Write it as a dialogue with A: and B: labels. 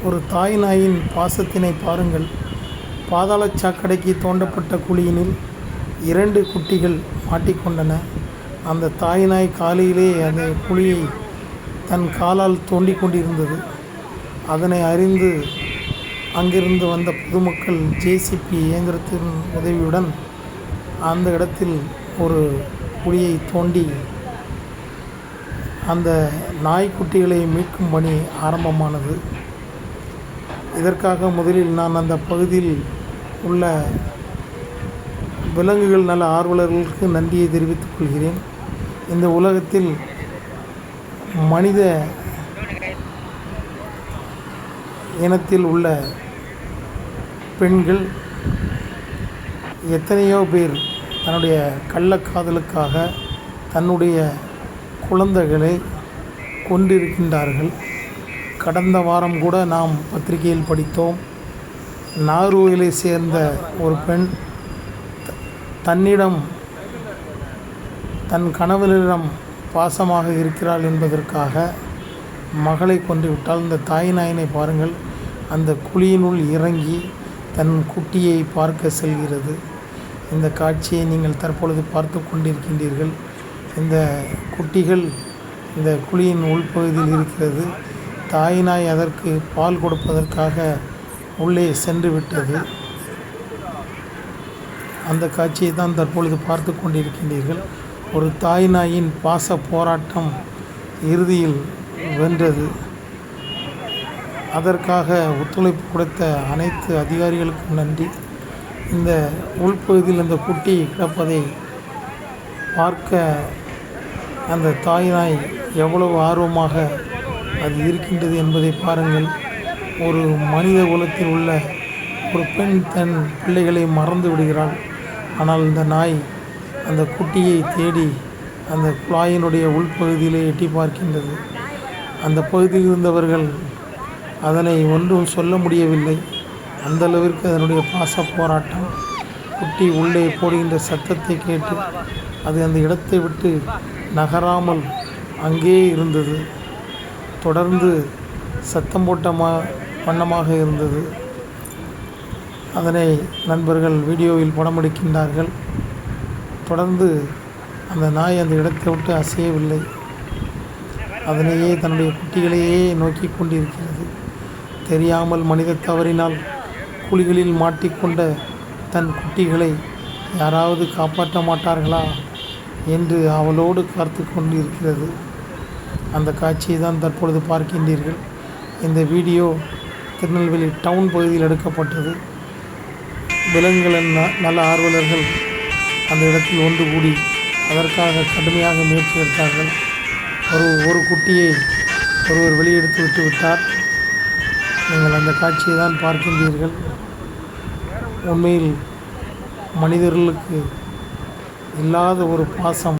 A: ஒரு தாய் நாயின் பாசத்தினை பாருங்கள். பாதாள சாக்கடைக்கு தோண்டப்பட்ட குழியினில் 2 குட்டிகள் மாட்டிக்கொண்டன. அந்த தாய் நாய் காலையிலே அந்த குழியை தன் காலால் தோண்டிக் கொண்டிருந்தது. அதனை அறிந்து அங்கிருந்து வந்த பொதுமக்கள் ஜேசிபி இயந்திரத்தின் உதவியுடன் அந்த இடத்தில் ஒரு குழியை தோண்டி அந்த நாய்க்குட்டிகளை மீட்கும் பணி ஆரம்பமானது. இதற்காக முதலில் நான் அந்த பகுதியில் உள்ள விலங்குகள் நல ஆர்வலர்களுக்கு நன்றியை தெரிவித்துக் கொள்கிறேன். இந்த உலகத்தில் மனித இனத்தில் உள்ள பெண்கள் எத்தனையோ பேர் தன்னுடைய கள்ளக்காதலுக்காக தன்னுடைய குழந்தைகளை கொண்டிருக்கின்றார்கள். கடந்த வாரம் கூட நாம் பத்திரிகையில் படித்தோம். நாகர்கோவிலை சேர்ந்த ஒரு பெண் தன்னிடம் தன் கணவனிடம் பாசமாக இருக்கிறாள் என்பதற்காக மகளை கொன்று விட்டால். இந்த தாய் நாயினை பாருங்கள், அந்த குழியினுள் இறங்கி தன் குட்டியை பார்க்க செல்கிறது. இந்த காட்சியை நீங்கள் தற்பொழுது பார்த்து கொண்டிருக்கின்றீர்கள். இந்த குட்டிகள் இந்த குழியின் உள்பகுதியில் இருக்கிறது. தாய் நாய் அதற்கு பால் கொடுப்பதற்காக உள்ளே சென்று விட்டது. அந்த காட்சியை தான் தற்பொழுது பார்த்து கொண்டிருக்கின்றீர்கள். ஒரு தாய் நாயின் பாச போராட்டம் இறுதியில் வென்றது. அதற்காக ஒத்துழைப்பு கொடுத்த அனைத்து அதிகாரிகளுக்கும் நன்றி. இந்த உள்பகுதியில் அந்த குட்டி கிடப்பதை பார்க்க அந்த தாய் நாய் எவ்வளவு ஆர்வமாக அது இருக்கின்றது என்பதை பாருங்கள். ஒரு மனித குலத்தில் உள்ள ஒரு பெண் தன் பிள்ளைகளை மறந்து விடுகிறாள். ஆனால் இந்த நாய் அந்த குட்டியை தேடி அந்த குழாயினுடைய உள்பகுதியிலே எட்டி பார்க்கின்றது. அந்த பகுதியில் இருந்தவர்கள் அதனை ஒன்றும் சொல்ல முடியவில்லை. அந்த அளவிற்கு அதனுடைய பாச போராட்டம். குட்டி உள்ளே போடுகின்ற சத்தத்தை கேட்டு அது அந்த இடத்தை விட்டு நகராமல் அங்கே இருந்தது. தொடர்ந்து சத்தம் போட்ட வண்ணமாக இருந்தது. அதனை நண்பர்கள் வீடியோவில் படம் எடுக்கின்றார்கள். தொடர்ந்து அந்த நாய் அந்த இடத்தை விட்டு அசையவில்லை. அதனையே தன்னுடைய குட்டிகளையே நோக்கி கொண்டிருக்கிறது. தெரியாமல் மனித தவறினால் குழிகளில் மாட்டிக்கொண்ட தன் குட்டிகளை யாராவது காப்பாற்ற மாட்டார்களா என்று அவளோடு காத்து கொண்டிருக்கிறது. அந்த காட்சியை தான் தற்பொழுது பார்க்கின்றீர்கள். இந்த வீடியோ திருநெல்வேலி டவுன் பகுதியில் எடுக்கப்பட்டது. விலங்குகள் நல ஆர்வலர்கள் அந்த இடத்தில் ஒன்று கூடி அதற்காக கடுமையாக முயற்சி எடுத்தார்கள். ஒரு குட்டியை ஒருவர் வெளியெடுத்து விட்டு விட்டார். நீங்கள் அந்த காட்சியை தான் பார்க்கின்றீர்கள். உண்மையில் மனிதர்களுக்கு இல்லாத ஒரு பாசம்